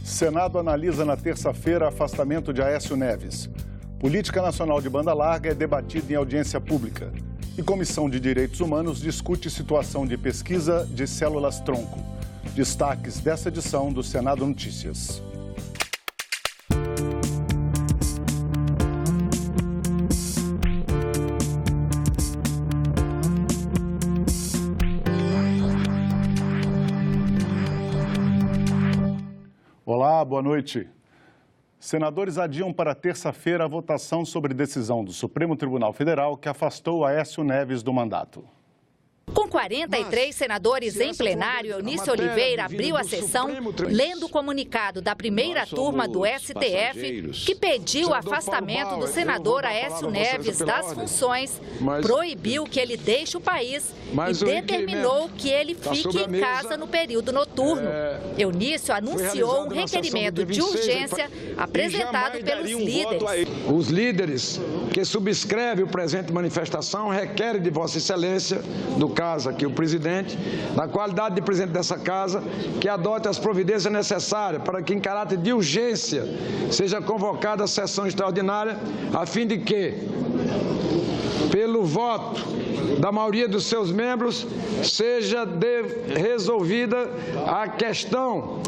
Senado analisa na terça-feira afastamento de Aécio Neves. Política nacional de banda larga é debatida em audiência pública. E Comissão de Direitos Humanos discute situação de pesquisa de células-tronco. Destaques dessa edição do Senado Notícias. Olá, boa noite. Senadores adiam para terça-feira a votação sobre decisão do Supremo Tribunal Federal que afastou Aécio Neves do mandato. Com 43 senadores em plenário, Eunício Oliveira abriu a sessão lendo o comunicado da primeira turma do STF, que pediu o afastamento do senador Aécio Neves das funções, proibiu que ele deixe o país e determinou que ele fique em casa no período noturno. Eunício anunciou um requerimento de urgência apresentado pelos líderes. Os líderes que subscrevem o presente manifestação requerem de Vossa Excelência, do Casa, aqui o presidente, na qualidade de presidente dessa casa, que adote as providências necessárias para que, em caráter de urgência, seja convocada a sessão extraordinária, a fim de que, pelo voto da maioria dos seus membros, seja resolvida a questão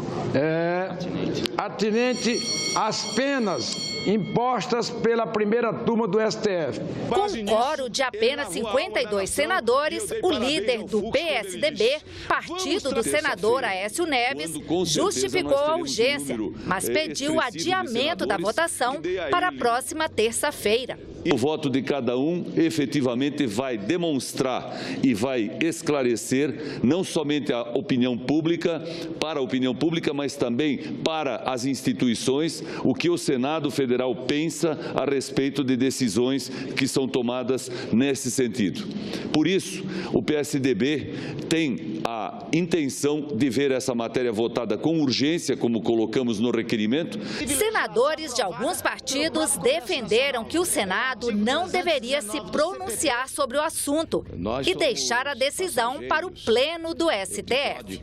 atinente às penas impostas pela primeira turma do STF. Com um quórum de apenas 52 senadores, o líder do PSDB, partido do senador Aécio Neves, justificou a urgência, mas pediu o adiamento da votação para a próxima terça-feira. O voto de cada um efetivamente vai demonstrar e vai esclarecer não somente a opinião pública, para a opinião pública, mas também para as instituições, o que o Senado Federal pensa a respeito de decisões que são tomadas nesse sentido. Por isso, o PSDB tem a intenção de ver essa matéria votada com urgência, como colocamos no requerimento. Senadores de alguns partidos defenderam que o Senado não deveria se pronunciar sobre o assunto e deixar a decisão para o pleno do STF.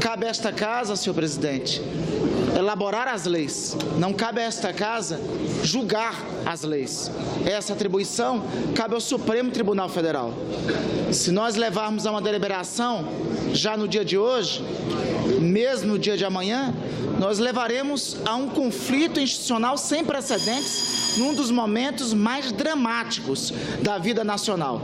Cabe a esta casa, senhor presidente, elaborar as leis. Não cabe a esta casa julgar as leis. Essa atribuição cabe ao Supremo Tribunal Federal. Se nós levarmos a uma deliberação já no dia de hoje, mesmo no dia de amanhã, nós levaremos a um conflito institucional sem precedentes num dos momentos mais dramáticos da vida nacional.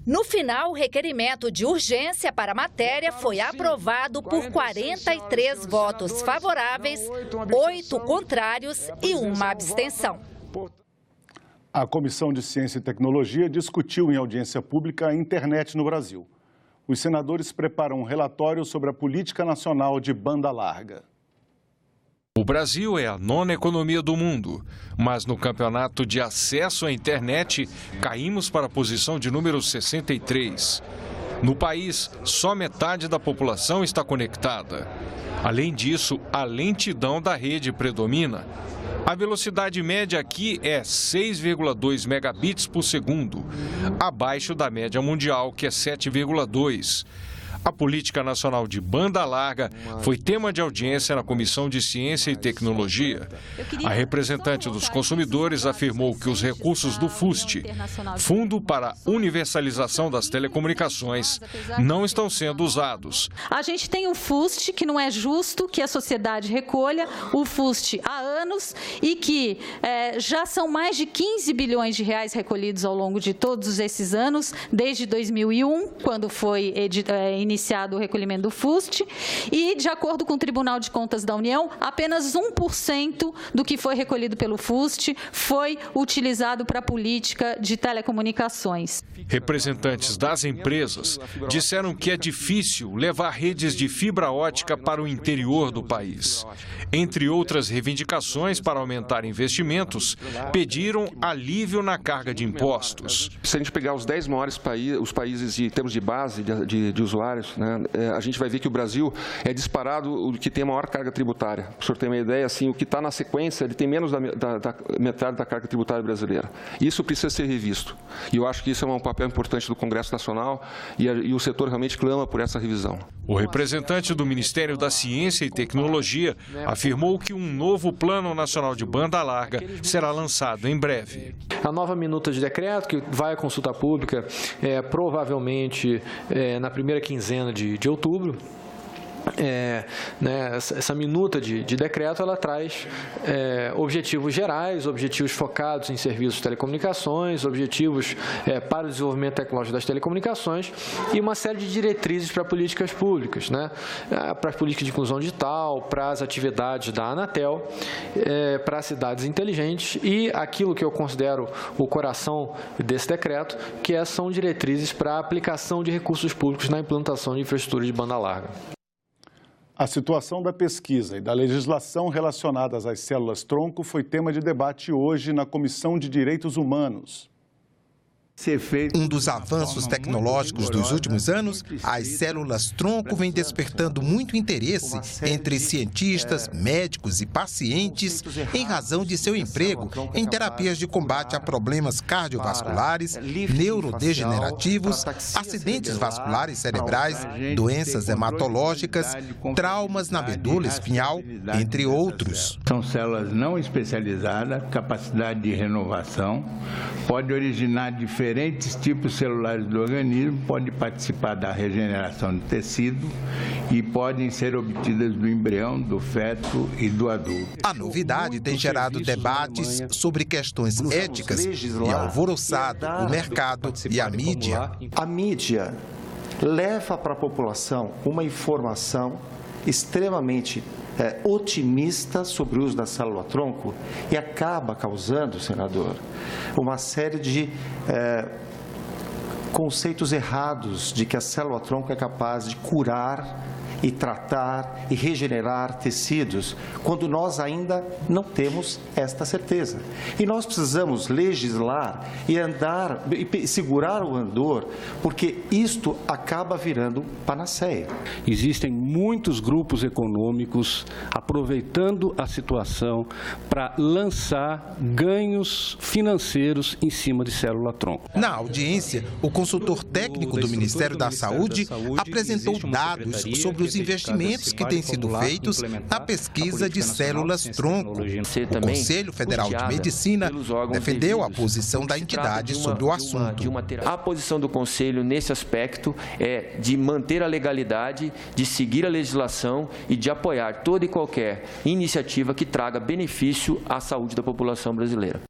No final, o requerimento de urgência para a matéria foi aprovado por 43 votos favoráveis, 8 contrários e 1 abstenção. A Comissão de Ciência e Tecnologia discutiu em audiência pública a internet no Brasil. Os senadores preparam um relatório sobre a política nacional de banda larga. O Brasil é a 9ª economia do mundo, mas no campeonato de acesso à internet caímos para a posição de número 63. No país, só metade da população está conectada. Além disso, a lentidão da rede predomina. A velocidade média aqui é 6,2 megabits por segundo, abaixo da média mundial, que é 7,2. A Política Nacional de Banda Larga foi tema de audiência na Comissão de Ciência e Tecnologia. A representante dos consumidores afirmou que os recursos do FUST, Fundo para a Universalização das Telecomunicações, não estão sendo usados. A gente tem o FUST, que não é justo que a sociedade recolha o FUST há anos e que já são mais de 15 bilhões de reais recolhidos ao longo de todos esses anos, desde 2001, quando foi iniciado o recolhimento do FUST, e, de acordo com o Tribunal de Contas da União, apenas 1% do que foi recolhido pelo FUST foi utilizado para a política de telecomunicações. Representantes das empresas disseram que é difícil levar redes de fibra ótica para o interior do país. Entre outras reivindicações para aumentar investimentos, pediram alívio na carga de impostos. Se a gente pegar os 10 maiores países em termos de base de usuários, né, a gente vai ver que o Brasil é disparado o que tem a maior carga tributária. Para o senhor ter uma ideia, assim, o que está na sequência, ele tem menos da metade da carga tributária brasileira. Isso precisa ser revisto. E eu acho que isso é um papel importante do Congresso Nacional e o setor realmente clama por essa revisão. O representante do Ministério da Ciência e Tecnologia afirmou que um novo Plano Nacional de Banda Larga será lançado em breve. A nova minuta de decreto, que vai à consulta pública provavelmente na primeira quinzena de outubro. Essa minuta de decreto, ela traz objetivos gerais, objetivos focados em serviços de telecomunicações, objetivos para o desenvolvimento tecnológico das telecomunicações e uma série de diretrizes para políticas públicas, para as políticas de inclusão digital, para as atividades da Anatel, para as cidades inteligentes e aquilo que eu considero o coração desse decreto, que são diretrizes para a aplicação de recursos públicos na implantação de infraestrutura de banda larga. A situação da pesquisa e da legislação relacionadas às células-tronco foi tema de debate hoje na Comissão de Direitos Humanos. Um dos avanços tecnológicos dos últimos anos, as células-tronco vêm despertando muito interesse entre cientistas, médicos e pacientes em razão de seu emprego em terapias de combate a problemas cardiovasculares, neurodegenerativos, acidentes vasculares cerebrais, doenças hematológicas, traumas na medula espinhal, entre outros. São células não especializadas, capacidade de renovação, pode originar diferentes tipos celulares do organismo, pode participar da regeneração do tecido e podem ser obtidas do embrião, do feto e do adulto. A novidade tem gerado debates sobre questões éticas e alvoroçado o mercado e a mídia. A mídia leva para a população uma informação extremamente otimista sobre o uso da célula-tronco e acaba causando, senador, uma série de conceitos errados de que a célula-tronco é capaz de curar e tratar e regenerar tecidos, quando nós ainda não temos esta certeza. E nós precisamos legislar e andar, e segurar o andor, porque isto acaba virando panaceia. Existem muitos grupos econômicos aproveitando a situação para lançar ganhos financeiros em cima de célula-tronco. Na audiência, o consultor técnico do Ministério da Saúde apresentou dados sobre os investimentos que têm sido feitos na pesquisa de células-tronco. O Conselho Federal de Medicina defendeu a posição da entidade sobre o assunto. A posição do Conselho nesse aspecto é de manter a legalidade, de seguir a legislação e de apoiar toda e qualquer iniciativa que traga benefício à saúde da população brasileira.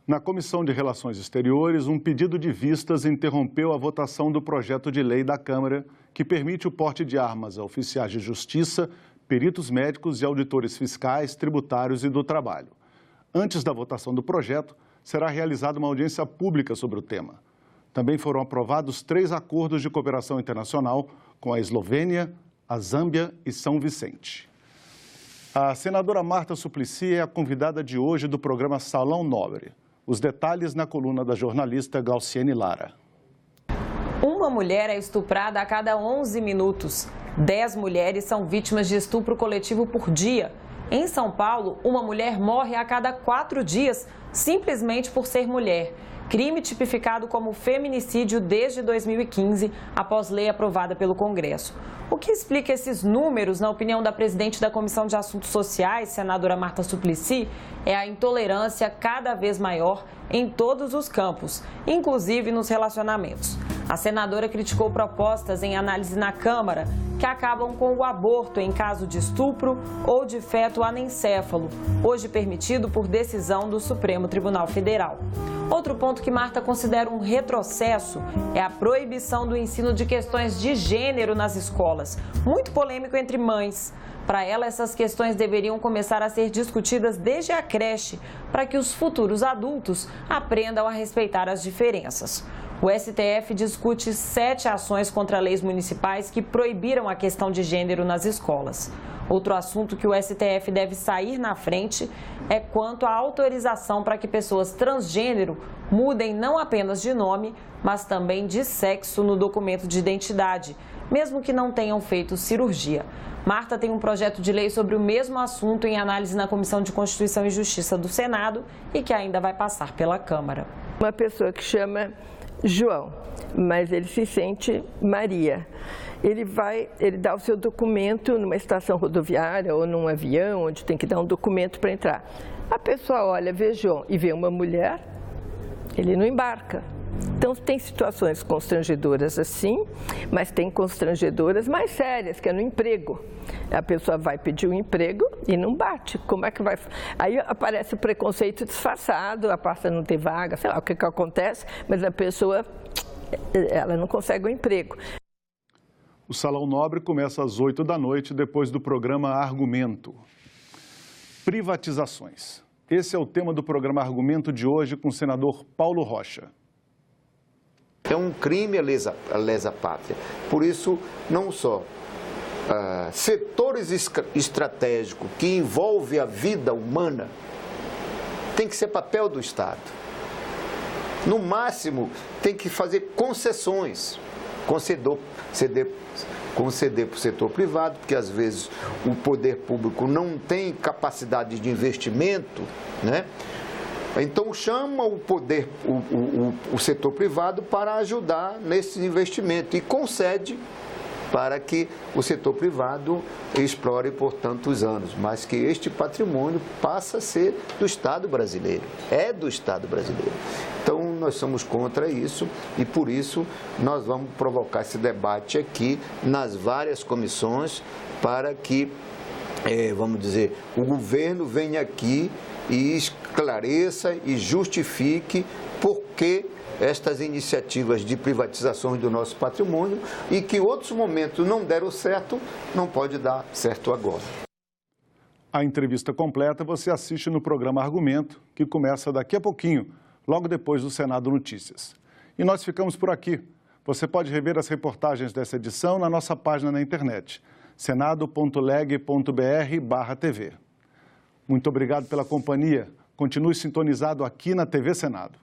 Na Comissão de Relações Exteriores, um pedido de vistas interrompeu a votação do projeto de lei da Câmara que permite o porte de armas a oficiais de justiça, peritos médicos e auditores fiscais, tributários e do trabalho. Antes da votação do projeto, será realizada uma audiência pública sobre o tema. Também foram aprovados 3 acordos de cooperação internacional com a Eslovênia, a Zâmbia e São Vicente. A senadora Marta Suplicy é a convidada de hoje do programa Salão Nobre. Os detalhes na coluna da jornalista Galciene Lara. Uma mulher é estuprada a cada 11 minutos. 10 mulheres são vítimas de estupro coletivo por dia. Em São Paulo, uma mulher morre a cada 4 dias, simplesmente por ser mulher. Crime tipificado como feminicídio desde 2015, após lei aprovada pelo Congresso. O que explica esses números, na opinião da presidente da Comissão de Assuntos Sociais, senadora Marta Suplicy, é a intolerância cada vez maior em todos os campos, inclusive nos relacionamentos. A senadora criticou propostas em análise na Câmara que acabam com o aborto em caso de estupro ou de feto anencéfalo, hoje permitido por decisão do Supremo Tribunal Federal. Outro ponto que Marta considera um retrocesso é a proibição do ensino de questões de gênero nas escolas, muito polêmico entre mães. Para ela, essas questões deveriam começar a ser discutidas desde a creche, para que os futuros adultos aprendam a respeitar as diferenças. O STF discute 7 ações contra leis municipais que proibiram a questão de gênero nas escolas. Outro assunto que o STF deve sair na frente é quanto à autorização para que pessoas transgênero mudem não apenas de nome, mas também de sexo no documento de identidade, mesmo que não tenham feito cirurgia. Marta tem um projeto de lei sobre o mesmo assunto em análise na Comissão de Constituição e Justiça do Senado e que ainda vai passar pela Câmara. Uma pessoa que chama João, mas ele se sente Maria. ele dá o seu documento numa estação rodoviária ou num avião, onde tem que dar um documento para entrar. A pessoa olha, e vê uma mulher, ele não embarca. Então, tem situações constrangedoras assim, mas tem constrangedoras mais sérias, que é no emprego. A pessoa vai pedir um emprego e não bate. Como é que vai? Aí aparece o preconceito disfarçado, a pasta não tem vaga, sei lá o que acontece, mas a pessoa, ela não consegue um emprego. O Salão Nobre começa às 8 da noite, depois do programa Argumento. Privatizações. Esse é o tema do programa Argumento de hoje com o senador Paulo Rocha. É um crime a lesa pátria. Por isso, não só setores estratégicos que envolvem a vida humana tem que ser papel do Estado. No máximo, tem que fazer concessões, conceder para o setor privado, porque às vezes o poder público não tem capacidade de investimento, né? Então chama o setor privado para ajudar nesse investimento e concede para que o setor privado explore por tantos anos, mas que este patrimônio passa a ser do Estado brasileiro, é do Estado brasileiro. Então nós somos contra isso e por isso nós vamos provocar esse debate aqui nas várias comissões para que, vamos dizer, o governo venha aqui e esclareça e justifique por que estas iniciativas de privatizações do nosso patrimônio e que em outros momentos não deram certo, não pode dar certo agora. A entrevista completa você assiste no programa Argumento, que começa daqui a pouquinho, logo depois do Senado Notícias. E nós ficamos por aqui. Você pode rever as reportagens dessa edição na nossa página na internet, senado.leg.br/TV. Muito obrigado pela companhia. Continue sintonizado aqui na TV Senado.